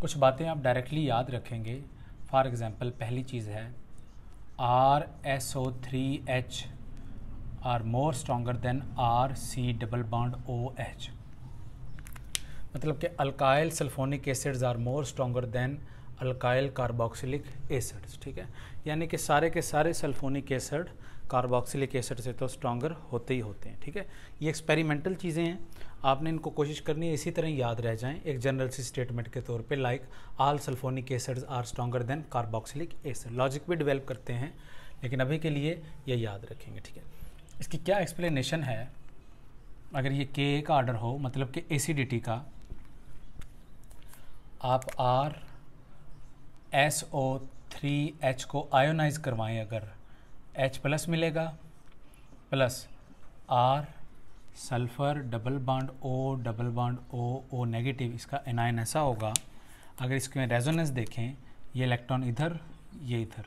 कुछ बातें आप डायरेक्टली याद रखेंगे। फॉर एग्ज़ाम्पल पहली चीज़ है RSO3H are more stronger than RC double bond OH। मतलब कि alkyl sulphonic acids are more stronger than alkyl carboxylic acids. ठीक है, यानी कि सारे के सारे सल्फोनिक एसिड कार्बोक्सिलिक एसिड से तो स्ट्रॉन्गर होते ही होते हैं। ठीक है, ये एक्सपेरिमेंटल चीज़ें हैं, आपने इनको कोशिश करनी है इसी तरह याद रह जाएं एक जनरल सी स्टेटमेंट के तौर पे, like all sulphonic acids are stronger than carboxylic acid. Logic भी डेवलप करते हैं, लेकिन अभी के लिए ये याद रखेंगे। ठीक है, इसकी क्या एक्सप्लेनेशन है? अगर ये Ka का ऑर्डर हो, मतलब कि एसिडिटी का, आप RSO3H को आयोनाइज करवाएं, अगर H प्लस मिलेगा plus R sulphur double bond O negative, इसका एनायन ऐसा होगा। अगर इसके में रेजोनेंस देखें, ये इलेक्ट्रॉन इधर, ये इधर,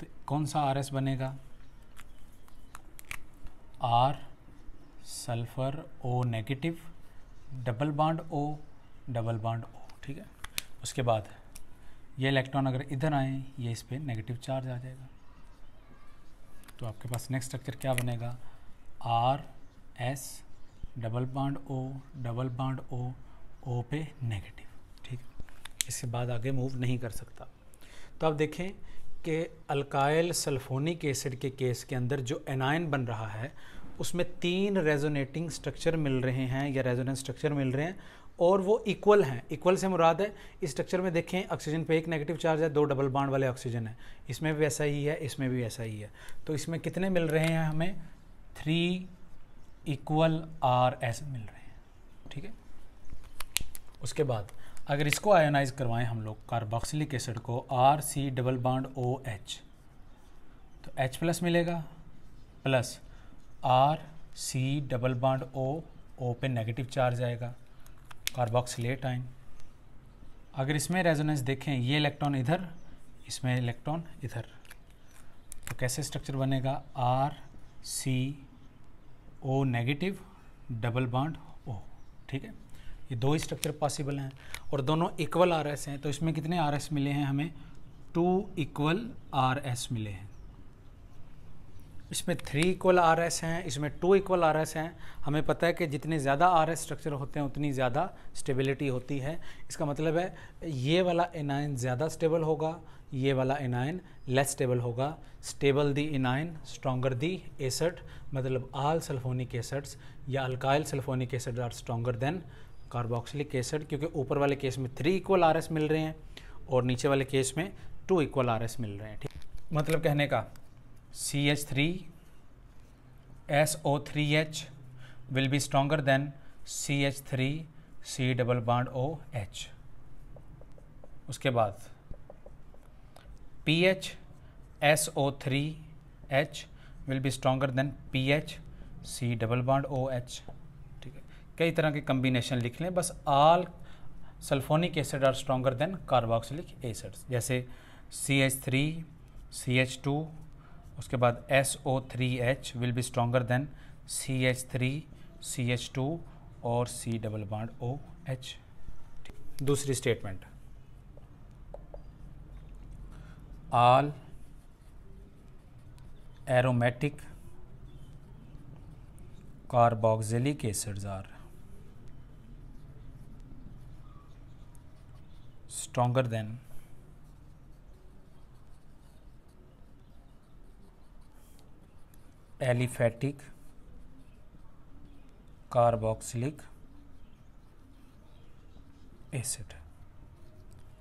तो कौन सा RS बनेगा? R sulphur O negative double bond O। ठीक है, उसके बाद ये इलेक्ट्रॉन अगर इधर आए, ये इस पर नेगेटिव चार्ज आ जाएगा, तो आपके पास नेक्स्ट स्ट्रक्चर क्या बनेगा? RS डबल बॉन्ड O पे नेगेटिव। ठीक, इसके बाद आगे मूव नहीं कर सकता। तो आप देखें कि अल्काइल सल्फोनिक एसिड के केस के अंदर जो एनायन बन रहा है उसमें 3 रेजोनेटिंग स्ट्रक्चर मिल रहे हैं या रेजोनेंस स्ट्रक्चर मिल रहे हैं, और वो इक्वल हैं। इक्वल से मुराद है, इस स्ट्रक्चर में देखें ऑक्सीजन पे 1 नेगेटिव चार्ज है, 2 डबल बॉन्ड वाले ऑक्सीजन है, इसमें भी ऐसा ही है, इसमें भी ऐसा ही है। तो इसमें कितने मिल रहे हैं हमें? 3 इक्वल RS मिल रहे हैं। ठीक है, उसके बाद अगर इसको आयोनाइज करवाएं हम लोग कार्बोक्सिलिक एसिड को, RC डबल बॉन्ड OH, तो H प्लस मिलेगा plus RC double bond O पे नेगेटिव चार्ज आएगा, कार्बोक्सिलेट आयन। अगर इसमें रेजोनेंस देखें, ये इलेक्ट्रॉन इधर, इसमें इलेक्ट्रॉन इधर, तो कैसे स्ट्रक्चर बनेगा? RCO negative double bond O। ठीक है, ये 2 ही स्ट्रक्चर पॉसिबल हैं और दोनों इक्वल RS हैं। तो इसमें कितने RS मिले हैं हमें? 2 इक्वल RS मिले हैं। इसमें 3 इक्वल RS हैं, इसमें 2 इक्वल RS हैं। हमें पता है कि जितने ज़्यादा RS स्ट्रक्चर होते हैं उतनी ज़्यादा स्टेबिलिटी होती है। इसका मतलब है ये वाला एनायन ज़्यादा स्टेबल होगा, ये वाला एनायन लेस स्टेबल होगा। Stable the anion stronger the acid, मतलब ऑल सल्फोनिक एसिड्स या alkyl sulphonic acid are stronger than carboxylic acid, क्योंकि ऊपर वाले केस में 3 इक्वल RS मिल रहे हैं और नीचे वाले केस में 2 इक्वल RS मिल रहे हैं। ठीक, मतलब कहने का CH3SO3H will be stronger than CH3C double bond OH। उसके बाद PHSO3H will be stronger than PHC double bond OH। ठीक है, कई तरह के कम्बिनेशन लिख लें, बस all sulphonic acid are stronger than carboxylic acids, जैसे CH3CH2, उसके बाद SO3H will be stronger than CH3CH2 और C डबल बॉन्ड OH। दूसरी statement, all aromatic carboxylic acids are stronger than aliphatic carboxylic acid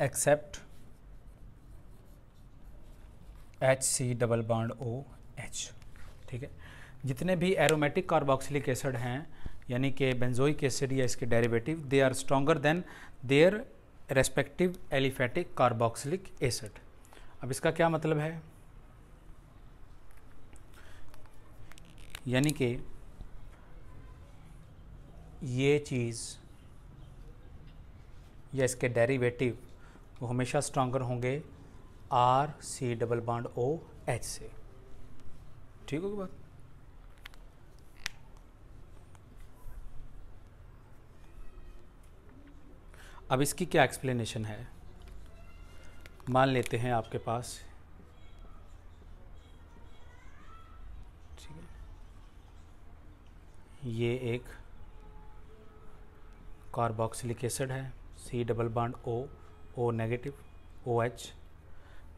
except HC double bond OH। ठीक है, जितने भी aromatic carboxylic acid हैं, यानी कि बेंजोइक एसिड या इसके derivative, they are stronger than their respective aliphatic carboxylic acid. अब इसका क्या मतलब है? यानी कि ये चीज़ या इसके डेरिवेटिव वो हमेशा स्ट्रॉन्गर होंगे RC डबल बॉन्ड OH से। ठीक होगी बात? अब इसकी क्या एक्सप्लेनेशन है? मान लेते हैं आपके पास, ठीक है, ये एक कार्बोक्सिलिक एसिड है, C double bond O negative OH।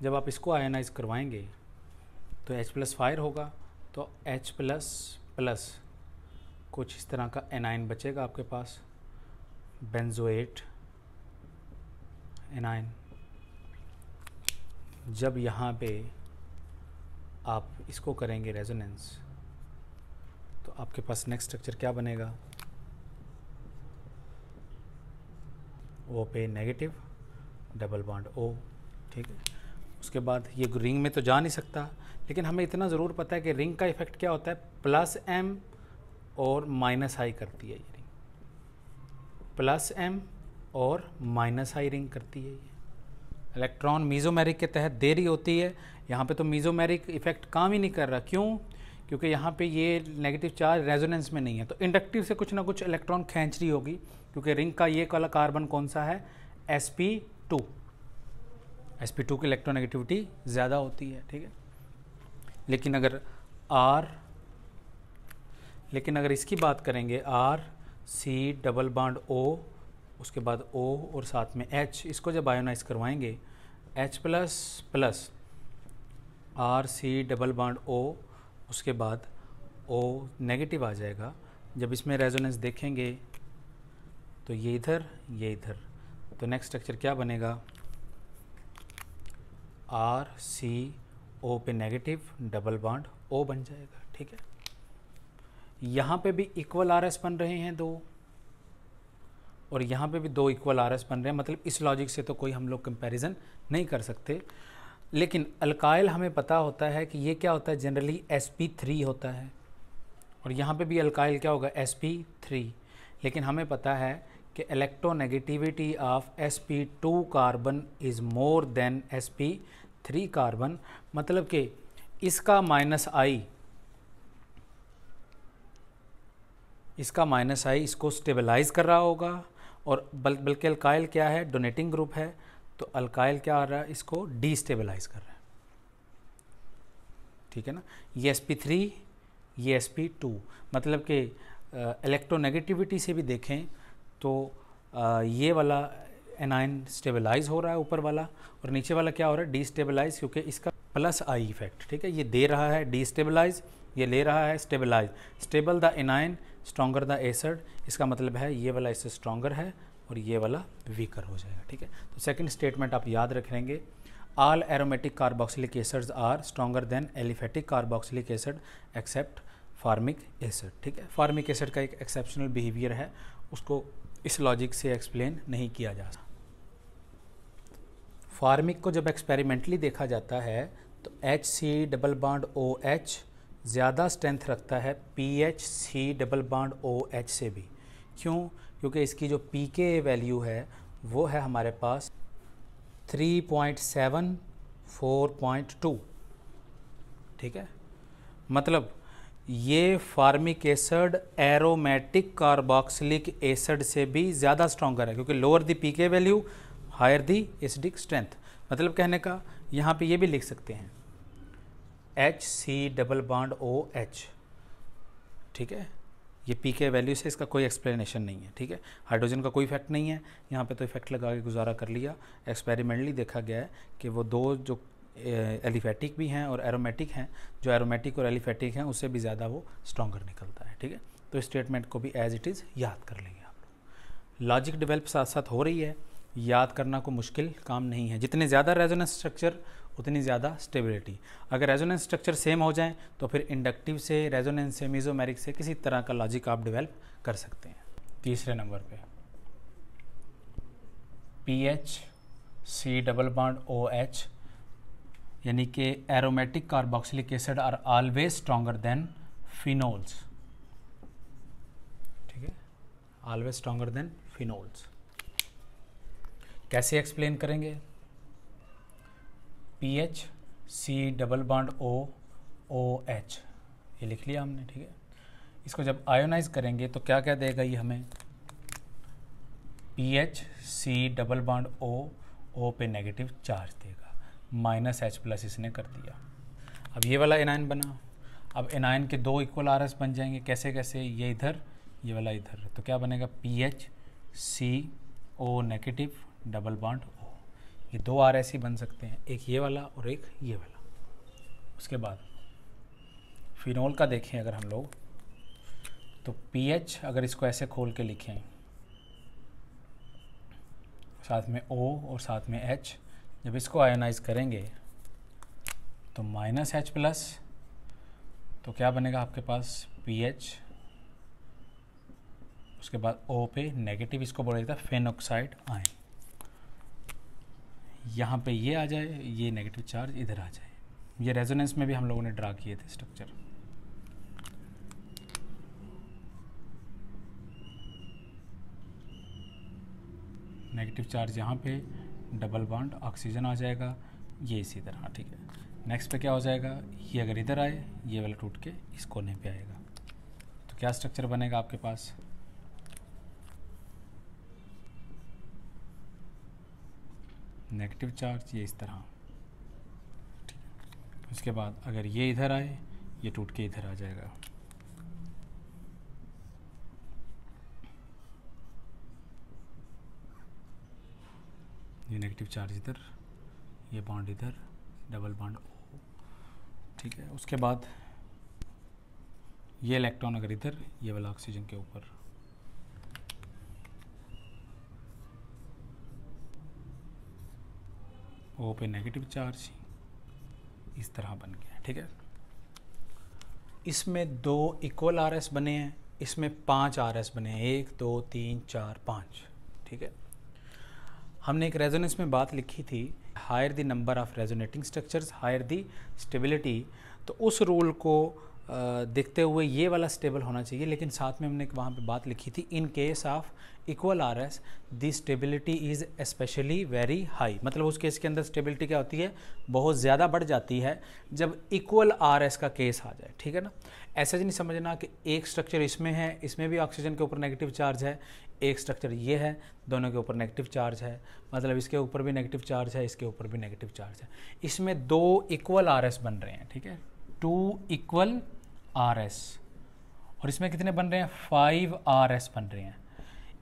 जब आप इसको आयनाइज करवाएंगे तो H प्लस फायर होगा, तो H प्लस प्लस कुछ इस तरह का एनाइन बचेगा आपके पास, बेंजोएट एनाइन। जब यहाँ पे आप इसको करेंगे रेजोनेंस, तो आपके पास नेक्स्ट स्ट्रक्चर क्या बनेगा, O पे नेगेटिव डबल बॉन्ड O, ठीक है। उसके बाद ये रिंग में तो जा नहीं सकता, लेकिन हमें इतना ज़रूर पता है कि रिंग का इफेक्ट क्या होता है, प्लस M और माइनस I करती है ये रिंग, प्लस M और माइनस I रिंग करती है ये। इलेक्ट्रॉन मीज़ोमेरिक के तहत देरी होती है, यहाँ पे तो मीज़ोमेरिक इफेक्ट काम ही नहीं कर रहा। क्यों? क्योंकि यहाँ पे ये नेगेटिव चार्ज रेजोनेंस में नहीं है, तो इंडक्टिव से कुछ ना कुछ इलेक्ट्रॉन खींच रही होगी, क्योंकि रिंग का ये वाला कार्बन कौन सा है, sp2 की इलेक्ट्रोनेगेटिविटी ज़्यादा होती है, ठीक है। लेकिन अगर इसकी बात करेंगे R C double bond O, उसके बाद O और साथ में H, इसको जब आयोनाइज करवाएंगे H plus plus R C double bond O, उसके बाद O नेगेटिव आ जाएगा। जब इसमें रेजोनेंस देखेंगे तो ये इधर, तो नेक्स्ट स्ट्रक्चर क्या बनेगा, R C O पे नेगेटिव डबल बॉन्ड O बन जाएगा, ठीक है। यहाँ पे भी इक्वल RS बन रहे हैं दो, और यहाँ पे भी दो इक्वल RS बन रहे हैं, मतलब इस लॉजिक से तो कोई हम लोग कंपैरिजन नहीं कर सकते। लेकिन अल्काइल हमें पता होता है कि ये क्या होता है, जनरली sp3 होता है, और यहाँ पे भी अल्काइल क्या होगा, sp3। लेकिन हमें पता है कि electronegativity of sp2 carbon is more than sp3 carbon, मतलब कि इसका माइनस आई इसको स्टेबलाइज कर रहा होगा, और बल्कि अल्काइल क्या है, डोनेटिंग ग्रुप है, तो अल्काइल क्या आ रहा है, इसको डीस्टेबलाइज कर रहा है, ठीक है ना। ये sp3, ये sp2, मतलब कि इलेक्ट्रोनेगेटिविटी से भी देखें तो ये वाला एनाइन स्टेबलाइज हो रहा है ऊपर वाला, और नीचे वाला क्या हो रहा है, डीस्टेबलाइज, क्योंकि इसका प्लस आई इफेक्ट, ठीक है। ये दे रहा है डीस्टेबलाइज, ये ले रहा है stabilize. Stable the anion stronger the acid, इसका मतलब है ये वाला इससे स्ट्रॉन्गर है और ये वाला वीकर हो जाएगा, ठीक है। तो सेकंड स्टेटमेंट आप याद रखेंगे, all aromatic carboxylic acids are stronger than aliphatic carboxylic acid except formic acid, ठीक है। फार्मिक एसिड का एक एक्सेप्शनल बिहेवियर है, उसको इस लॉजिक से एक्सप्लेन नहीं किया जा सकता। फार्मिक को जब एक्सपेरिमेंटली देखा जाता है तो HC डबल बॉन्ड OH ज़्यादा स्ट्रेंथ रखता है PHC डबल बॉन्ड OH से भी। क्यों? क्योंकि इसकी जो pK वैल्यू है वो है हमारे पास 3.7 ठीक है। मतलब ये formic acid aromatic carboxylic acid से भी ज़्यादा स्ट्रॉन्गर है, क्योंकि lower the pK value higher the acidic strength. मतलब कहने का यहाँ पे ये भी लिख सकते हैं HC डबल बॉन्ड OH, ठीक है। ये पीके वैल्यू से इसका कोई एक्सप्लेनेशन नहीं है, ठीक है। हाइड्रोजन का कोई इफेक्ट नहीं है, यहाँ पे तो इफेक्ट लगा के गुजारा कर लिया। एक्सपेरिमेंटली देखा गया है कि वो दो जो एलिफेटिक भी हैं और एरोमेटिक हैं, जो एरोमेटिक और एलिफेटिक हैं उससे भी ज़्यादा वो स्ट्रॉन्गर निकलता है, ठीक है। तो इस स्टेटमेंट को भी एज इट इज़ याद कर लेंगे आप लोग। लॉजिक डेवलप साथ साथ हो रही है, याद करना को मुश्किल काम नहीं है। जितने ज़्यादा रेजोनेंस स्ट्रक्चर उतनी ज़्यादा स्टेबिलिटी। अगर रेजोनेंस स्ट्रक्चर सेम हो जाएं तो फिर इंडक्टिव से, रेजोनेंस से, मीजोमेरिक से किसी तरह का लॉजिक आप डेवलप कर सकते हैं। तीसरे नंबर पे PHC डबल बॉन्ड OH, यानी कि aromatic carboxylic acid are always stronger than phenols, ठीक है, ऑलवेज स्ट्रॉन्गर देन फिनोल्स। कैसे एक्सप्लेन करेंगे? PHC डबल बॉन्ड OH ये लिख लिया हमने, ठीक है। इसको जब आयोनाइज करेंगे तो क्या क्या देगा ये हमें, PHC double bond O O पे नेगेटिव चार्ज देगा, -H+ इसने कर दिया। अब ये वाला एनायन बना। अब एनायन के 2 इक्वल RS बन जाएंगे। कैसे कैसे? ये इधर, ये वाला इधर। तो क्या बनेगा? PHCO negative double bond O। ये 2 RS ही बन सकते हैं, एक ये वाला और एक ये वाला। उसके बाद फिनोल का देखें अगर हम लोग, तो PH अगर इसको ऐसे खोल के लिखें, साथ में O और साथ में H, जब इसको आयोनाइज करेंगे तो -H+, तो क्या बनेगा आपके पास? PH, उसके बाद O पे नेगेटिव, इसको बोला जाता है फेनॉक्साइड आयन। यहाँ पे ये आ जाए, ये नेगेटिव चार्ज इधर आ जाए। ये रेजोनेंस में भी हम लोगों ने ड्रा किए थे स्ट्रक्चर। नेगेटिव चार्ज यहाँ पे, डबल बॉन्ड ऑक्सीजन आ जाएगा, ये इसी तरह। ठीक है, नेक्स्ट पे क्या हो जाएगा? ये अगर इधर आए, ये वाला टूट के इस कोने पे आएगा, तो क्या स्ट्रक्चर बनेगा आपके पास? नेगेटिव चार्ज, ये इस तरह। उसके बाद अगर ये इधर आए, ये टूट के इधर आ जाएगा। ये नेगेटिव चार्ज इधर, ये बॉन्ड इधर, डबल बॉन्ड O। ठीक है, उसके बाद ये इलेक्ट्रॉन अगर इधर, ये वाला ऑक्सीजन के ऊपर, O पे नेगेटिव चार्ज इस तरह बन गया। ठीक है, इसमें 2 इक्वल RS बने हैं, इसमें 5 RS बने हैं, 1 2 3 4 5। ठीक है, हमने एक रेजोनेंस में बात लिखी थी, higher the number of resonating structures higher the stability. तो उस रूल को देखते हुए ये वाला स्टेबल होना चाहिए, लेकिन साथ में हमने वहाँ पे बात लिखी थी, इन case of equal RS the stability is specially very high. मतलब उस केस के अंदर स्टेबिलिटी क्या होती है? बहुत ज़्यादा बढ़ जाती है जब इक्वल RS का केस आ जाए। ठीक है ना, ऐसा नहीं समझना कि एक स्ट्रक्चर इसमें है, इसमें भी ऑक्सीजन के ऊपर नेगेटिव चार्ज है, एक स्ट्रक्चर ये है, दोनों के ऊपर नेगेटिव चार्ज है, मतलब इसके ऊपर भी नेगेटिव चार्ज है, इसके ऊपर भी नेगेटिव चार्ज है। इसमें 2 इक्वल RS बन रहे हैं। ठीक है, 2 इक्वल RS, और इसमें कितने बन रहे हैं? 5 RS बन रहे हैं।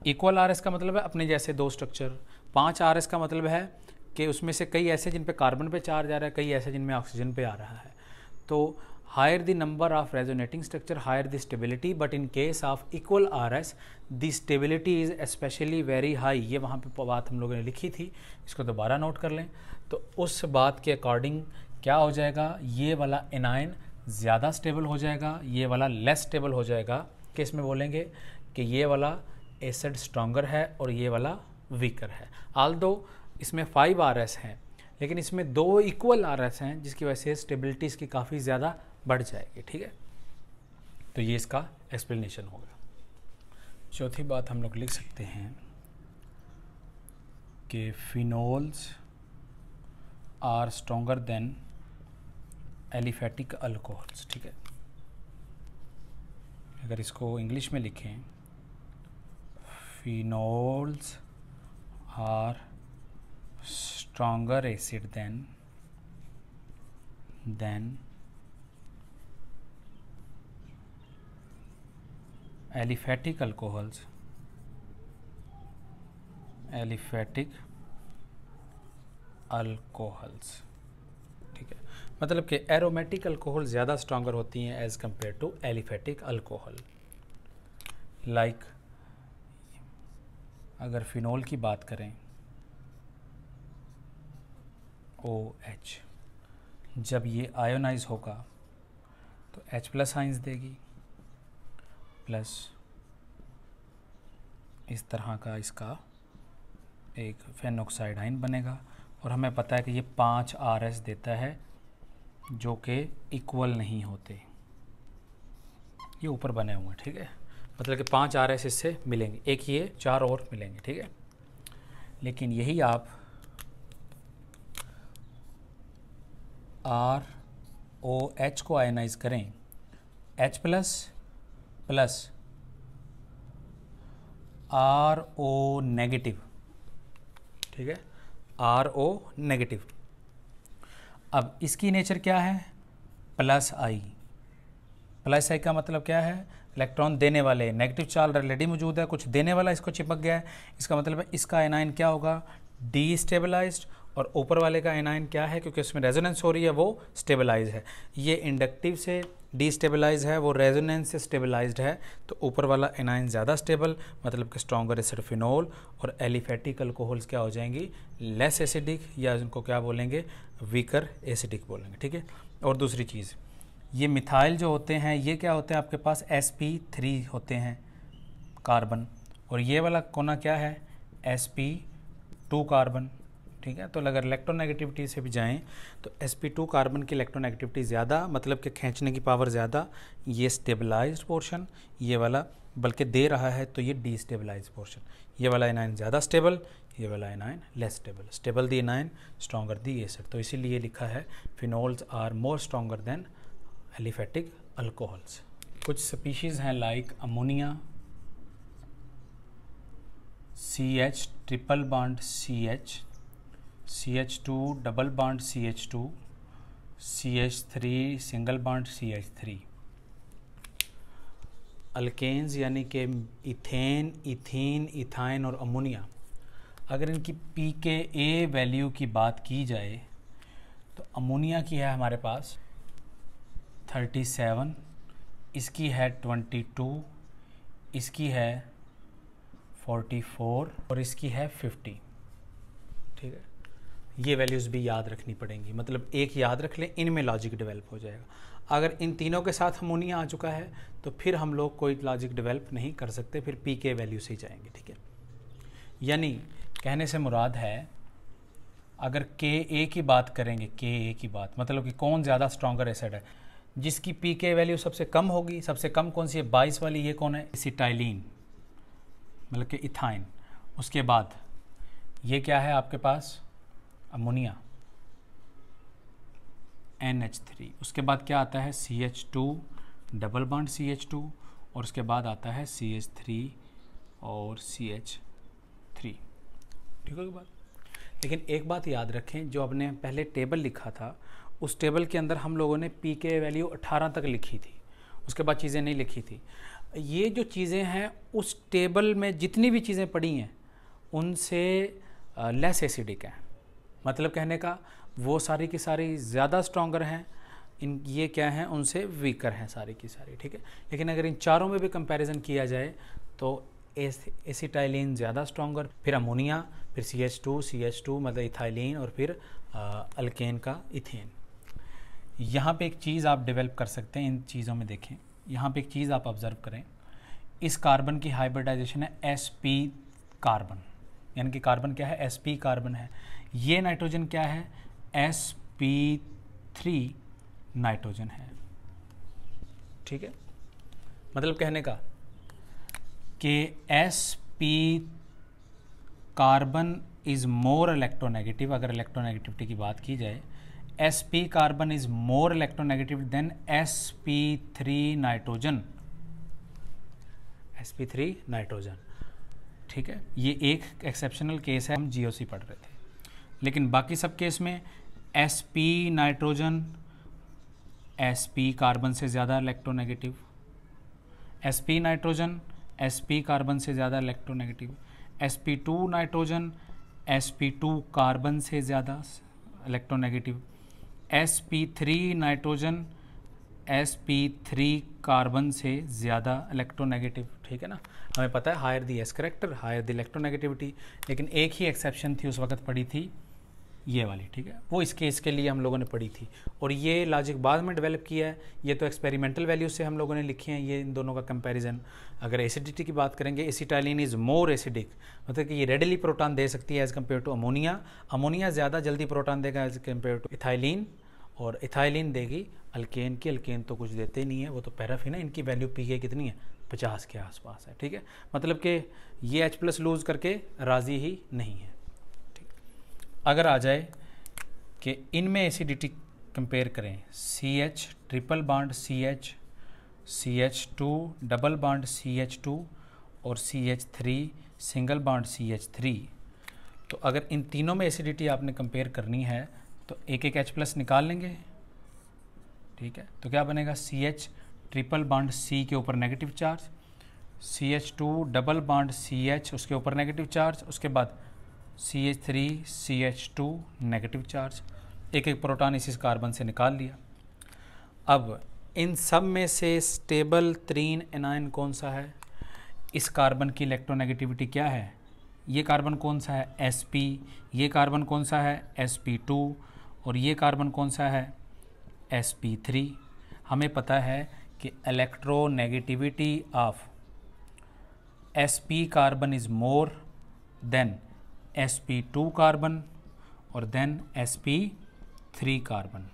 इक्वल RS का मतलब है अपने जैसे 2 स्ट्रक्चर। 5 RS का मतलब है कि उसमें से कई ऐसे जिन पे कार्बन पे चार्ज आ रहा है, कई ऐसे जिनमें ऑक्सीजन पे आ रहा है। तो higher the number of resonating structure higher the stability, but in case of equal RS the stability is specially very high. ये वहाँ पे बात हम लोगों ने लिखी थी, इसको दोबारा नोट कर लें। तो उस बात के अकॉर्डिंग क्या हो जाएगा? ये वाला एनायन ज़्यादा स्टेबल हो जाएगा, ये वाला लेस स्टेबल हो जाएगा। केस में बोलेंगे कि ये वाला एसिड स्ट्रॉन्गर है और ये वाला वीकर है। आल्दो इसमें 5 RS हैं, लेकिन इसमें 2 इक्वल RS हैं, जिसकी वजह से स्टेबिलिटी इसकी काफ़ी ज़्यादा बढ़ जाएगी। ठीक है, तो ये इसका एक्सप्लेनेशन होगा। चौथी बात हम लोग लिख सकते हैं कि phenols are stronger than aliphatic alcohols. ठीक है, अगर इसको इंग्लिश में लिखें, phenols are stronger acid than aliphatic alcohols, ठीक है, मतलब कि एरोमेटिक अल्कोहल ज़्यादा स्ट्रॉन्गर होती हैं as compare to aliphatic alcohol. Like अगर फिनोल की बात करें, OH, जब ये आयोनाइज होगा तो H+ आइंस देगी, प्लस इस तरह का इसका एक फेनॉक्साइड आयन बनेगा। और हमें पता है कि ये 5 RS देता है, जो कि इक्वल नहीं होते, ये ऊपर बने हुए हैं। ठीक है, मतलब कि 5 RS इससे मिलेंगे, एक ये 4 और मिलेंगे। ठीक है, लेकिन यही आप ROH को आयनाइज करें, H+ प्लस RO नेगेटिव, ठीक है, RO नेगेटिव। अब इसकी नेचर क्या है, प्लस आई। प्लस आई का मतलब क्या है, इलेक्ट्रॉन देने वाले, नेगेटिव चार्ज ऑलरेडी मौजूद है, कुछ देने वाला इसको चिपक गया है, इसका मतलब है इसका एनाइन क्या होगा, डीस्टेबलाइज्ड, और ऊपर वाले का एनाइन क्या है, क्योंकि उसमें रेजोनेंस हो रही है, वो स्टेबलाइज है। ये इंडक्टिव से डीस्टेबलाइज है, वो रेजोनेंस से स्टेबलाइज्ड है, तो ऊपर वाला एनाइन ज़्यादा स्टेबल, मतलब कि स्ट्रॉन्गर एसिड फिनोल, और एलिफेटिक अल्कोहल्स क्या हो जाएंगी, लेस एसिडिक, या उनको क्या बोलेंगे, वीकर एसिडिक बोलेंगे, ठीक है। और दूसरी चीज़, ये मिथाइल जो होते हैं ये क्या होते हैं, आपके पास sp3 होते हैं कार्बन, और ये वाला कोना क्या है, sp2 कार्बन, ठीक है। तो अगर इलेक्ट्रोनेगेटिविटी से भी जाएं तो sp2 कार्बन की इलेक्ट्रोनेगेटिविटी ज़्यादा, मतलब कि खींचने की पावर ज़्यादा, ये स्टेबलाइज्ड पोर्शन, ये वाला बल्कि दे रहा है तो ये डीस्टेबलाइज्ड पोर्शन। ये वाला एनाइन ज़्यादा स्टेबल, ये वाला anion less stable. Stable the anion, stronger the acid, तो इसीलिए लिखा है phenols are more stronger than aliphatic alcohols. कुछ स्पीशीज़ हैं like ammonia, CH triple bond CH, CH2 double bond CH2, CH3 single bond CH3। Alkanes यानी कि ethane, ethene, ethyne और ammonia, अगर इनकी pKa वैल्यू की बात की जाए तो अमोनिया की है हमारे पास 37, इसकी है 22, इसकी है 44 और इसकी है 50, ठीक है। ये वैल्यूज़ भी याद रखनी पड़ेंगी, मतलब एक याद रख लें, इनमें लॉजिक डेवलप हो जाएगा। अगर इन तीनों के साथ अमोनिया आ चुका है तो फिर हम लोग कोई लॉजिक डेवलप नहीं कर सकते, फिर pK वैल्यू से ही जाएंगे, ठीक है। यानी कहने से मुराद है, अगर Ka की बात करेंगे, Ka की बात मतलब कि कौन ज़्यादा स्ट्रॉन्गर एसिड है, जिसकी pK वैल्यू सबसे कम होगी, सबसे कम कौन सी है, 22 वाली, ये कौन है, एसिटाइलिन, मतलब कि इथाइन। उसके बाद ये क्या है आपके पास, अमोनिया, NH3। उसके बाद क्या आता है, CH2 डबल बॉन्ड CH2, और उसके बाद आता है CH3 और CH3, ठीक है बात। लेकिन एक बात याद रखें, जो आपने पहले टेबल लिखा था उस टेबल के अंदर हम लोगों ने pK वैल्यू 18 तक लिखी थी, उसके बाद चीज़ें नहीं लिखी थी। ये जो चीज़ें हैं उस टेबल में जितनी भी चीज़ें पड़ी हैं उनसे लेस एसिडिक हैं, मतलब कहने का वो सारी की सारी ज़्यादा स्ट्रॉन्गर हैं, इन ये क्या हैं, उनसे वीकर हैं सारी की सारी, ठीक है। लेकिन अगर इन चारों में भी कंपैरिजन किया जाए तो एसिटाइलिन ज़्यादा स्ट्रॉन्गर, फिर अमोनिया, फिर CH2 मतलब इथाइलिन, और फिर अल्केन का इथेन। यहाँ पे एक चीज़ आप डेवलप कर सकते हैं, इन चीज़ों में देखें, यहाँ पे एक चीज़ आप ऑब्ज़र्व करें, इस कार्बन की हाइब्रिडाइजेशन है sp कार्बन, यानी कि कार्बन क्या है, sp कार्बन है। ये नाइट्रोजन क्या है, sp3 नाइट्रोजन है, ठीक है। मतलब कहने का कि sp carbon is more electronegative, अगर इलेक्ट्रोनेगेटिविटी की बात की जाए, sp carbon is more electronegative than sp3 nitrogen, sp3 nitrogen, ठीक है। ये एक एक्सेप्शनल केस है, हम GOC पढ़ रहे थे, लेकिन बाकी सब केस में sp नाइट्रोजन sp कार्बन से ज़्यादा electronegative, sp nitrogen sp carbon से ज़्यादा electronegative, sp2 nitrogen sp2 carbon से ज़्यादा electronegative, sp3 nitrogen sp3 carbon से ज़्यादा इलेक्ट्रोनेगेटिव, ठीक है ना। हमें पता है higher the S character higher the electronegativity, लेकिन एक ही एक्सेप्शन थी उस वक्त पड़ी थी ये वाली, ठीक है, वो इस केस के लिए हम लोगों ने पढ़ी थी, और ये लॉजिक बाद में डेवलप किया है। ये तो एक्सपेरिमेंटल वैल्यूज से हम लोगों ने लिखे हैं, ये इन दोनों का कंपैरिजन। अगर एसिडिटी की बात करेंगे, एसिटाइलिन इज़ मोर एसिडिक, मतलब कि ये रेडली प्रोटॉन दे सकती है as compare to ammonia, ammonia ज़्यादा जल्दी प्रोटॉन देगा एज़ कम्पेयर टू इथाइलिन, और इथाइलिन देगी अल्केन की, अल्केन तो कुछ देते ही नहीं है, वो तो पैराफिन है, इनकी वैल्यू pK कितनी है, 50 के आसपास है, ठीक है। मतलब कि ये H+ लूज़ करके राज़ी ही नहीं है, ठीक। अगर आ जाए कि इनमें एसिडिटी कंपेयर करें, CH triple bond CH, CH2 double bond CH2 और CH3 सिंगल बॉन्ड CH3, तो अगर इन तीनों में एसिडिटी आपने कंपेयर करनी है तो एक एक H+ निकाल लेंगे, ठीक है। तो क्या बनेगा, CH ट्रिपल बॉन्ड C के ऊपर negative charge, CH2 double bond CH उसके ऊपर नेगेटिव चार्ज, उसके बाद CH3 CH2 नेगेटिव चार्ज, एक एक प्रोटॉन इस कार्बन से निकाल लिया। अब इन सब में से स्टेबल त्रीन एनायन कौन सा है? इस कार्बन की इलेक्ट्रोनेगेटिविटी क्या है? ये कार्बन कौन सा है? Sp। ये कार्बन कौन सा है? Sp2। और ये कार्बन कौन सा है? Sp3। हमें पता है कि electronegativity of Sp carbon is more than Sp2 carbon और देन Sp3 कार्बन।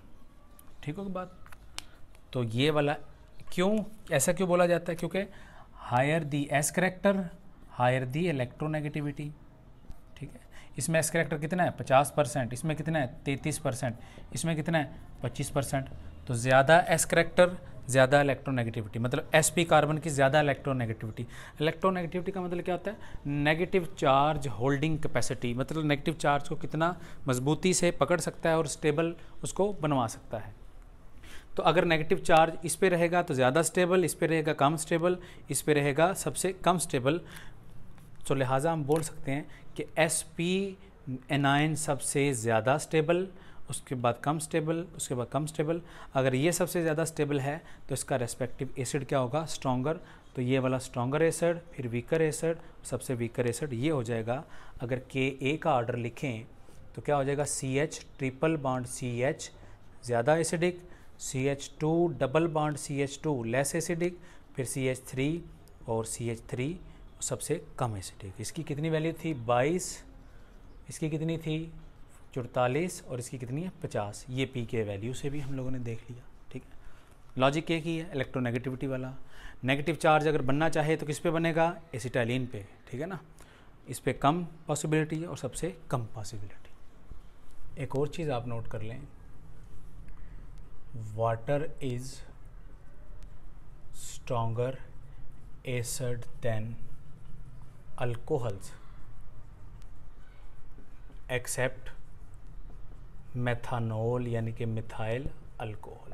ठीक होगी बात? तो ये वाला ऐसा क्यों बोला जाता है? क्योंकि हायर दी S करेक्टर हायर दी इलेक्ट्रोनेगेटिविटी, ठीक है। इसमें S करेक्टर कितना है? 50%, इसमें कितना है? 33%, इसमें कितना है? 25%। तो ज़्यादा S करेक्टर ज़्यादा इलेक्ट्रोनेगेटिविटी, मतलब Sp कार्बन की ज़्यादा इलेक्ट्रोनेगेटिविटी। इलेक्ट्रोनेगेटिविटी का मतलब क्या होता है? नेगेटिव चार्ज होल्डिंग कैपेसिटी, मतलब नेगेटिव चार्ज को कितना मजबूती से पकड़ सकता है और स्टेबल उसको बनवा सकता है। तो अगर नेगेटिव चार्ज इस पे रहेगा तो ज़्यादा स्टेबल, इस पे रहेगा कम स्टेबल, इस पे रहेगा सबसे कम स्टेबल। तो लिहाजा हम बोल सकते हैं कि Sp एनायन सबसे ज़्यादा स्टेबल, उसके बाद कम स्टेबल, उसके बाद कम स्टेबल। अगर ये सबसे ज़्यादा स्टेबल है तो इसका रेस्पेक्टिव एसिड क्या होगा? स्ट्रॉन्गर। तो ये वाला स्ट्रॉन्गर एसिड, फिर वीकर एसिड, सबसे वीकर एसिड ये हो जाएगा। अगर Ka का ऑर्डर लिखें तो क्या हो जाएगा? CH ट्रिपल बॉन्ड CH ज़्यादा acidic, CH2 double bond CH2 less acidic, फिर CH3 और CH3 सबसे कम एसिडिक। इसकी कितनी वैल्यू थी? 22, इसकी कितनी थी? 44 और इसकी कितनी है? 50। ये पी के वैल्यू से भी हम लोगों ने देख लिया, ठीक है। लॉजिक एक ही है, इलेक्ट्रोनेगेटिविटी वाला। नेगेटिव चार्ज अगर बनना चाहे तो किस पे बनेगा? एसिटाइलिन पे, ठीक है ना। इस पे कम पॉसिबिलिटी और सबसे कम पॉसिबिलिटी। एक और चीज़ आप नोट कर लें, water is stronger acid than alcohols except methanol, यानी कि मिथाइल अल्कोहल।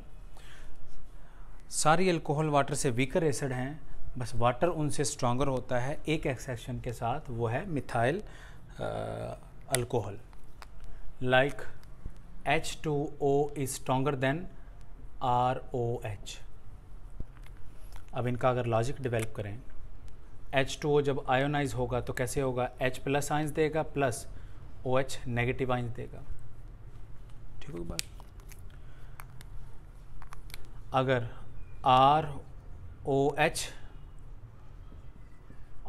सारी अल्कोहल वाटर से वीकर एसिड हैं, बस वाटर उनसे स्ट्रॉन्गर होता है एक एक्सेप्शन के साथ, वो है methyl alcohol. Like H2O is stronger then ROH। अब इनका अगर लॉजिक डेवलप करें, H2O जब आयोनाइज होगा तो कैसे होगा? H+ आइंस देगा प्लस OH नेगेटिव आइंस देगा, ठीक है बात। अगर ROH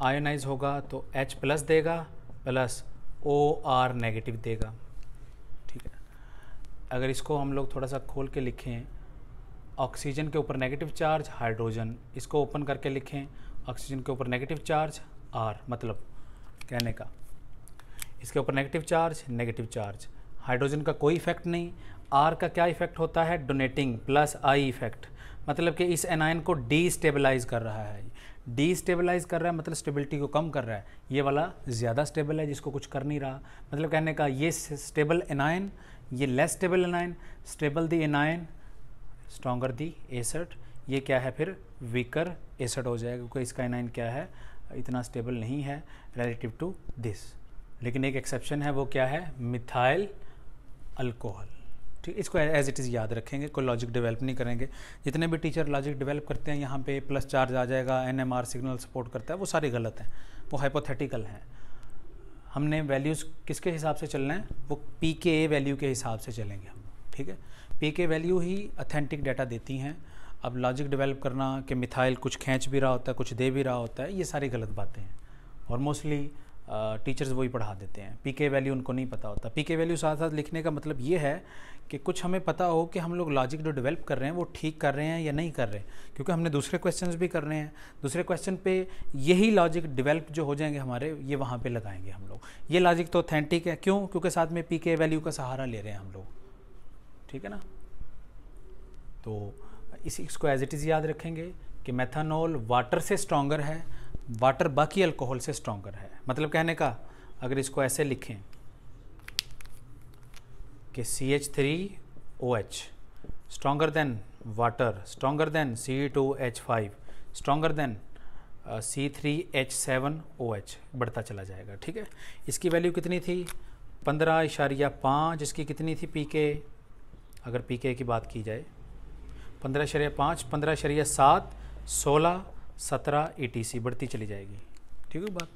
आयोनाइज होगा तो H+ देगा प्लस OR नेगेटिव देगा, ठीक है। अगर इसको हम लोग थोड़ा सा खोल के लिखें, ऑक्सीजन के ऊपर नेगेटिव चार्ज हाइड्रोजन, इसको ओपन करके लिखें ऑक्सीजन के ऊपर नेगेटिव चार्ज R, मतलब कहने का इसके ऊपर नेगेटिव चार्ज, हाइड्रोजन का कोई इफेक्ट नहीं। R का क्या इफेक्ट होता है? डोनेटिंग प्लस I इफेक्ट, मतलब कि इस एनायन को डीस्टेबलाइज कर रहा है। डीस्टेबलाइज कर रहा है मतलब स्टेबिलिटी को कम कर रहा है। ये वाला ज़्यादा स्टेबल है जिसको कुछ कर नहीं रहा, मतलब कहने का ये स्टेबल एनायन, ये less stable anion, stable the anion stronger the acid, ये क्या है फिर? वीकर एसिड हो जाएगा, क्योंकि इसका एनायन क्या है? इतना स्टेबल नहीं है रिलेटिव टू दिस। लेकिन एक एक्सेप्शन है, वो क्या है? मिथाइल अल्कोहल, ठीक। इसको एज इट इज़ याद रखेंगे, कोई लॉजिक डेवलप नहीं करेंगे। जितने भी टीचर लॉजिक डेवलप करते हैं यहाँ पे प्लस चार्ज आ जाएगा, NMR सिग्नल सपोर्ट करता है, वो सारे गलत हैं, वो हाइपोथेटिकल हैं। हमने वैल्यूज़ किसके हिसाब से चलना है? वो pKa वैल्यू के हिसाब से चलेंगे हम, ठीक है। pKa वैल्यू ही अथेंटिक डाटा देती हैं। अब लॉजिक डेवलप करना कि मिथाइल कुछ खींच भी रहा होता है, कुछ दे भी रहा होता है, ये सारी गलत बातें हैं और मोस्टली टीचर्स वही पढ़ा देते हैं। pK वैल्यू उनको नहीं पता होता। pK वैल्यू साथ साथ लिखने का मतलब ये है कि कुछ हमें पता हो कि हम लोग लॉजिक जो डेवलप कर रहे हैं वो ठीक कर रहे हैं या नहीं कर रहे हैं, क्योंकि हमने दूसरे क्वेश्चंस भी कर रहे हैं। दूसरे क्वेश्चन पे यही लॉजिक डेवलप जो हो जाएंगे हमारे, ये वहाँ पे लगाएंगे हम लोग। ये लॉजिक तो ऑथेंटिक है, क्यों? क्योंकि साथ में pK वैल्यू का सहारा ले रहे हैं हम लोग, ठीक है ना। तो इसको एज इट इज़ याद रखेंगे कि मेथानॉल वाटर से स्ट्रॉन्गर है, वाटर बाकी अल्कोहल से स्ट्रॉन्गर है। मतलब कहने का, अगर इसको ऐसे लिखें कि CH3OH stronger than water, stronger than Ce2H5, stronger than C3H7OH बढ़ता चला जाएगा। ठीक है, इसकी वैल्यू कितनी थी 15.5, इसकी कितनी थी पीके, अगर पीके की बात की जाए 15.5, 15.7, 16, 17 ETC बढ़ती चली जाएगी। ठीक है बात,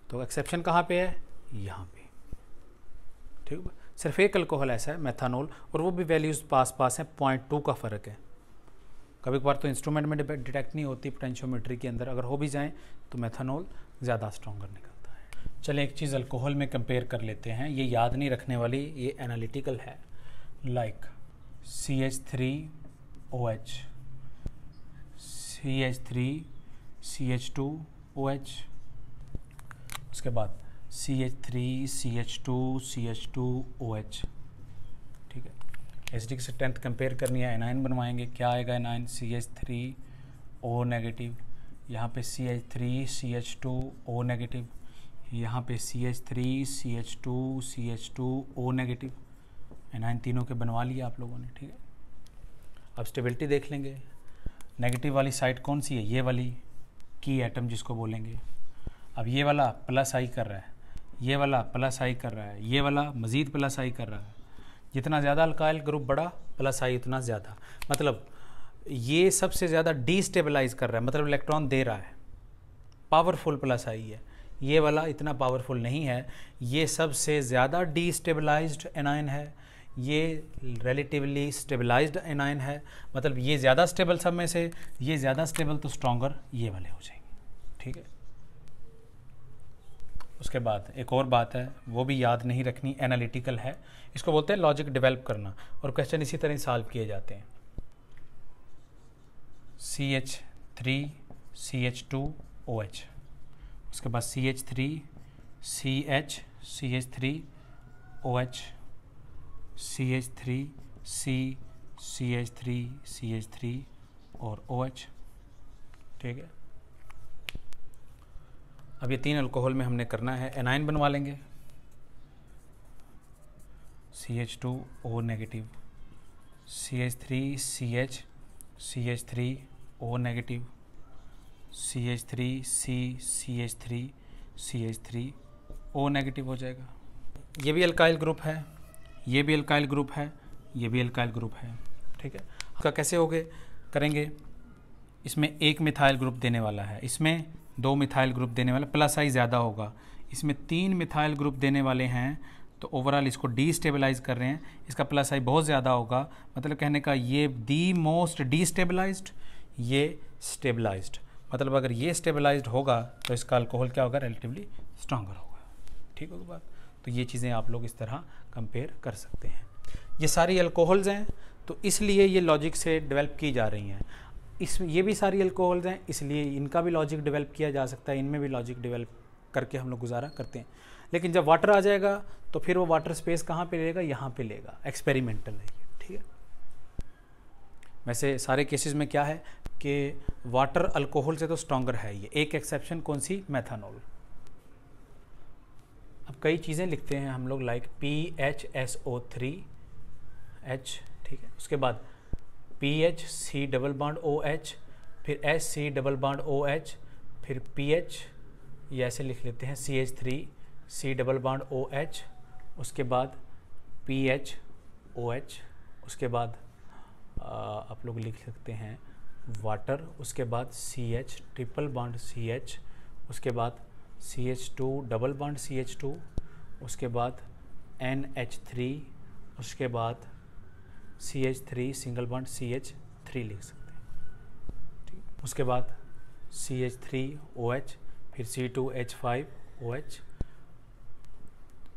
तो एक्सेप्शन कहाँ पे है, यहाँ पे। ठीक है, सिर्फ एक अल्कोहल ऐसा है मेथानॉल, और वो भी वैल्यूज़ पास पास हैं, 0.2 का फ़र्क है। कभी कभार तो इंस्ट्रूमेंट में डिटेक्ट नहीं होती, पोटेंशियोमीट्री के अंदर अगर हो भी जाएं तो मेथानॉल ज़्यादा स्ट्रॉन्गर निकलता है। चलें एक चीज़ अल्कोहल में कंपेयर कर लेते हैं, ये याद नहीं रखने वाली, ये एनालिटिकल है। लाइक CH3OH, CH3, CH2OH, उसके बाद CH3, CH2, CH2OH। ठीक है, एसिडिक स्ट्रेंथ कंपेयर करनी है, एनाइन बनवाएंगे, क्या आएगा एनाइन, CH3O नेगेटिव, यहाँ पे CH3, CH2O नेगेटिव, यहाँ पे CH3, CH2, CH2O negative. A9 तीनों के बनवा लिया आप लोगों ने। ठीक है, अब स्टेबिलिटी देख लेंगे। नेगेटिव वाली साइड कौन सी है, ये वाली की एटम जिसको बोलेंगे। अब ये वाला प्लस आई कर रहा है, ये वाला प्लस आई कर रहा है, ये वाला मज़ीद प्लस आई कर रहा है। जितना ज़्यादा अल्काइल ग्रुप बड़ा, प्लस आई उतना ज़्यादा, मतलब ये सबसे ज़्यादा डीस्टेबलाइज कर रहा है, मतलब इलेक्ट्रॉन दे रहा है, पावरफुल प्लस आई है। ये वाला इतना पावरफुल नहीं है, ये सबसे ज़्यादा डीस्टेबलाइज्ड एनाइन है, ये रिलेटिवली स्टेबलाइज्ड एनाइन है, मतलब ये ज़्यादा स्टेबल सब में से, ये ज़्यादा स्टेबल तो स्ट्रॉन्गर ये वाले हो जाएंगे। ठीक है, उसके बाद एक और बात है, वो भी याद नहीं रखनी, एनालिटिकल है, इसको बोलते हैं लॉजिक डेवलप करना, और क्वेश्चन इसी तरह सॉल्व किए जाते हैं। CH3, CH2OH, उसके बाद CH3, CH, CH3OH, CH3, C, CH3, CH3 और OH। ठीक है, अब ये तीन अल्कोहल में हमने करना है, एनाइन बनवा लेंगे, CH2O negative, CH3, CH, CH3O negative, CH3, C, CH3, CH3O negative हो जाएगा। ये भी अल्काइल ग्रुप है, ये भी अल्काइल ग्रुप है, ये भी अल्काइल ग्रुप है। ठीक है, उसका कैसे होगे करेंगे, इसमें एक मिथाइल ग्रुप देने वाला है, इसमें 2 मिथाइल ग्रुप देने वाला, प्लस आई ज़्यादा होगा, इसमें 3 मिथाइल ग्रुप देने वाले हैं, तो ओवरऑल इसको डीस्टेबलाइज कर रहे हैं, इसका प्लस आई बहुत ज़्यादा होगा, मतलब कहने का ये दी मोस्ट डीस्टेबलाइज्ड, ये स्टेबलाइज्ड, मतलब अगर ये स्टेबलाइज्ड होगा तो इसका अल्कोहल क्या होगा, रिलेटिवली स्ट्रॉन्गर होगा। ठीक होगा बात, तो ये चीज़ें आप लोग इस तरह कंपेयर कर सकते हैं। ये सारी अल्कोहल्स हैं, तो इसलिए ये लॉजिक से डेवलप की जा रही हैं। इसमें ये भी सारी अल्कोहल्स हैं, इसलिए इनका भी लॉजिक डेवलप किया जा सकता है, इनमें भी लॉजिक डेवलप करके हम लोग गुजारा करते हैं। लेकिन जब वाटर आ जाएगा तो फिर वो वाटर स्पेस कहाँ पे लेगा, यहाँ पे लेगा, एक्सपेरिमेंटल है ये। ठीक है, वैसे सारे केसेस में क्या है कि वाटर अल्कोहल से तो स्ट्रॉन्गर है ये, एक एक्सेप्शन कौन सी, मेथानॉल। अब कई चीज़ें लिखते हैं हम लोग, लाइक PHSO3H। ठीक है, उसके बाद PH, C double bond OH, फिर SC डबल बॉन्ड OH, फिर PH, ये ऐसे लिख लेते हैं, CH3, C double bond OH, उसके बाद PHOH, उसके बाद आप लोग लिख सकते हैं वाटर, उसके बाद CH ट्रिपल बॉन्ड CH, उसके बाद CH2 डबल बॉन्ड CH2, उसके बाद NH3, उसके बाद CH3 सिंगल बॉन्ड CH3 लिख सकते हैं। ठीक, उसके बाद CH3OH, फिर C2H5OH,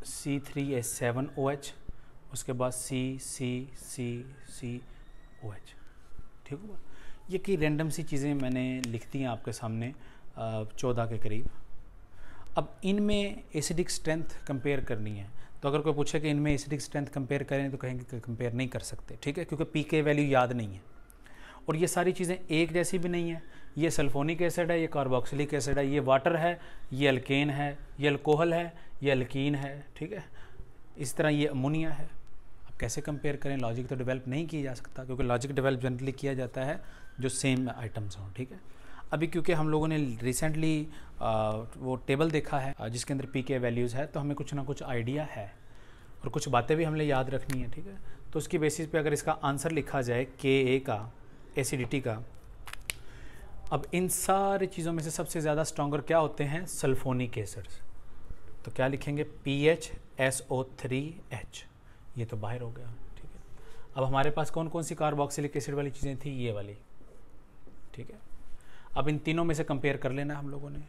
C3H7OH, उसके बाद COH। ठीक हुआ, ये की रैंडम सी चीज़ें मैंने लिख दी हैं आपके सामने, 14 के करीब। अब इनमें एसिडिक स्ट्रेंथ कंपेयर करनी है, तो अगर कोई पूछे कि इनमें एसिडिक स्ट्रेंथ कंपेयर करें तो कहेंगे कि कंपेयर नहीं कर सकते। ठीक है, क्योंकि पीके वैल्यू याद नहीं है, और ये सारी चीज़ें एक जैसी भी नहीं है। ये सल्फोनिक एसिड है, ये कार्बोक्सिलिक एसिड है, ये वाटर है, ये अल्केन है, ये अल्कोहल है, ये अल्कीन है। ठीक है, इस तरह ये अमोनिया है। अब कैसे कंपेयर करें, लॉजिक तो डेवलप नहीं किया जा सकता, क्योंकि लॉजिक डेवलप जनरली किया जाता है जो सेम आइटम्स हों, ठीक है। अभी क्योंकि हम लोगों ने रिसेंटली वो टेबल देखा है जिसके अंदर पी के वैल्यूज़ है, तो हमें कुछ ना कुछ आइडिया है और कुछ बातें भी हमने याद रखनी है, ठीक है। तो उसकी बेसिस पे अगर इसका आंसर लिखा जाए के ए का, एसिडिटी का, अब इन सारी चीज़ों में से सबसे ज़्यादा स्ट्रॉन्गर क्या होते हैं, सल्फोनिक एसिड्स। तो क्या लिखेंगे, PHSO3H, ये तो बाहर हो गया, ठीक है। अब हमारे पास कौन कौन सी कार्बोक्सिलिक एसिड वाली चीज़ें थी, ये वाली, ठीक है। अब इन तीनों में से कंपेयर कर लेना हम लोगों ने।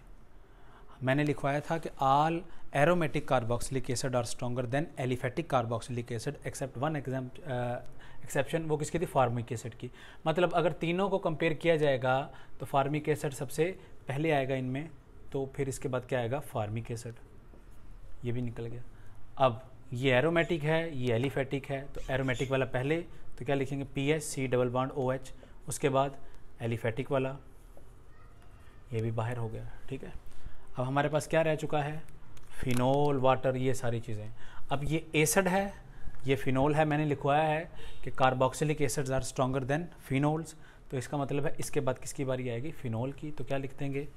मैंने लिखवाया था कि all aromatic carboxylic acid are stronger than aliphatic carboxylic acid except one exception, वो किसकी थी, फार्मिक एसिड की। मतलब अगर तीनों को कंपेयर किया जाएगा तो फार्मिक एसिड सबसे पहले आएगा इनमें, तो फिर इसके बाद क्या आएगा, फार्मिक एसिड, ये भी निकल गया। अब ये एरोमेटिक है, ये एलिफेटिक है, तो एरोमेटिक वाला पहले, तो क्या लिखेंगे, PHC+OH, उसके बाद एलिफेटिक वाला, ये भी बाहर हो गया, ठीक है। अब हमारे पास क्या रह चुका है, फिनोल, वाटर, ये सारी चीज़ें। अब ये एसिड है, ये फिनोल है, मैंने लिखवाया है कि carboxylic acids are stronger than phenols, तो इसका मतलब है इसके बाद किसकी बारी आएगी, फिनोल की। तो क्या लिख देंगे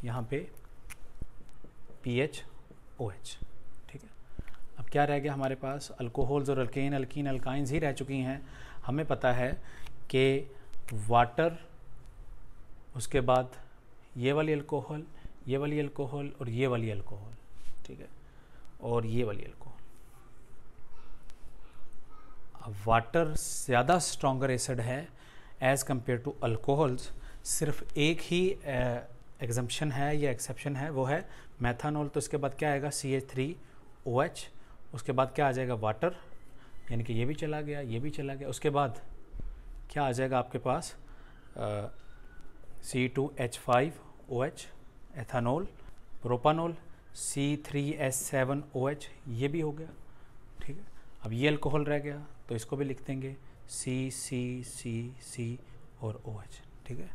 यहाँ पे PHOH, ठीक है। अब क्या रह गया हमारे पास, अल्कोहल्स और अल्कीन अल्काइंस ही रह चुकी हैं। हमें पता है कि वाटर, उसके बाद ये वाली अल्कोहल, ये वाली अल्कोहल और ये वाली अल्कोहल, ठीक है, और ये वाली अल्कोहल। अब वाटर ज़्यादा स्ट्रॉन्गर एसिड है एज़ कंपेयर टू अल्कोहल्स। सिर्फ एक ही एग्जम्पशन है या एक्सेप्शन है, वो है मेथानॉल। तो इसके बाद क्या आएगा, CH3OH, उसके बाद क्या आ जाएगा, वाटर, यानी कि ये भी चला गया, ये भी चला गया। उसके बाद क्या आ जाएगा आपके पास, C2H5OH, एथानॉल, प्रोपानॉल, C3H7OH, ये भी हो गया, ठीक है। अब ये अल्कोहल रह गया, तो इसको भी लिख देंगे C और OH, ठीक है,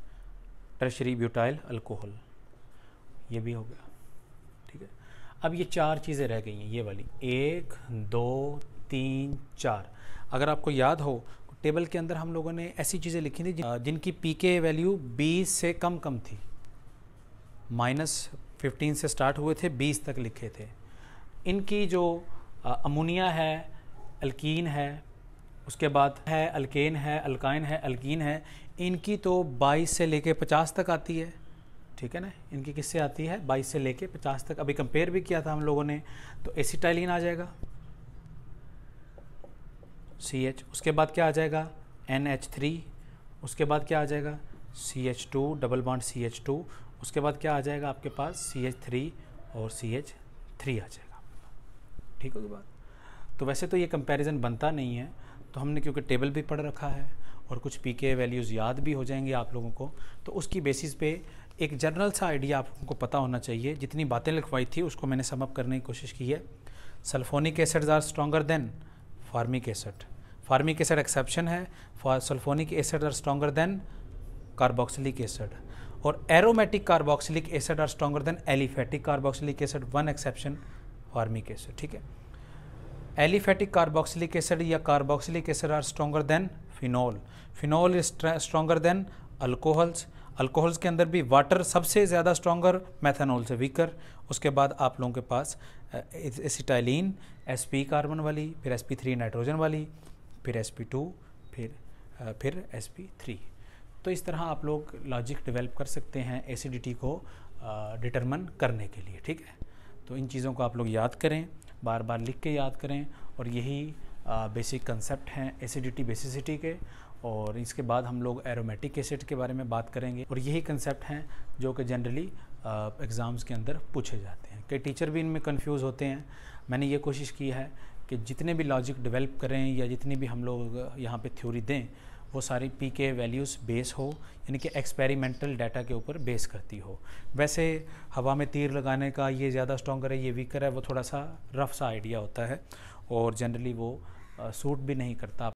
टर्शरी ब्यूटाइल अल्कोहल, ये भी हो गया, ठीक है। अब ये चार चीज़ें रह गई हैं, ये वाली 1 2 3 4। अगर आपको याद हो, टेबल के अंदर हम लोगों ने ऐसी चीज़ें लिखी थी जिनकी पीके वैल्यू 20 से कम थी, -15 से स्टार्ट हुए थे, 20 तक लिखे थे। इनकी जो अमोनिया है, अल्कीन है, उसके बाद है अल्केन है, अल्काइन है, अल्कीन है, इनकी तो 22 से लेके 50 तक आती है, ठीक है ना। इनकी किससे आती है, 22 से लेके 50 तक। अभी कंपेयर भी किया था हम लोगों ने, तो एसिटाइलिन आ जाएगा CH, उसके बाद क्या आ जाएगा, NH3, उसके बाद क्या आ जाएगा, CH2 डबल बॉन्ड CH2, उसके बाद क्या आ जाएगा आपके पास, CH3 और CH3 आ जाएगा, ठीक होगी बात। तो वैसे तो ये कंपैरिजन बनता नहीं है, तो हमने क्योंकि टेबल भी पढ़ रखा है और कुछ पीके वैल्यूज़ याद भी हो जाएंगे आप लोगों को, तो उसकी बेसिस पे एक जनरल सा आइडिया आप लोगों को पता होना चाहिए। जितनी बातें लिखवाई थी उसको मैंने सम अप करने की कोशिश की है। Sulphonic acids are stronger than formic acid, formic acid exception है, sulphonic acid are stronger than carboxylic acid, और aromatic carboxylic acid are stronger than aliphatic carboxylic acid, one exception formic acid, ठीक है। Aliphatic carboxylic acid या carboxylic acid are stronger than phenol, phenol is stronger than alcohols, alcohols के अंदर भी water सबसे ज़्यादा stronger, मेथानॉल से वीकर। उसके बाद आप लोगों के पास एसिटाइलिन, sp कार्बन वाली, फिर sp3 नाइट्रोजन वाली, फिर sp2, फिर sp3। तो इस तरह आप लोग लॉजिक डेवलप कर सकते हैं एसिडिटी को डिटरमिन करने के लिए, ठीक है। तो इन चीज़ों को आप लोग याद करें, बार बार लिख के याद करें, और यही बेसिक कंसेप्ट हैं एसिडिटी बेसिसिटी के। और इसके बाद हम लोग एरोमेटिक एसिड के बारे में बात करेंगे, और यही कंसेप्ट हैं जो कि जनरली एग्ज़ाम्स के अंदर पूछे जाते हैं। कई टीचर भी इनमें कंफ्यूज होते हैं। मैंने ये कोशिश की है कि जितने भी लॉजिक डेवलप करें या जितनी भी हम लोग यहाँ पे थ्योरी दें, वो सारी पीके वैल्यूज़ बेस हो, यानी कि एक्सपेरिमेंटल डाटा के ऊपर बेस करती हो। वैसे हवा में तीर लगाने का ये ज़्यादा स्ट्रॉन्गर है, ये वीकर है, वो थोड़ा सा रफ सा आइडिया होता है और जनरली वो सूट भी नहीं करता।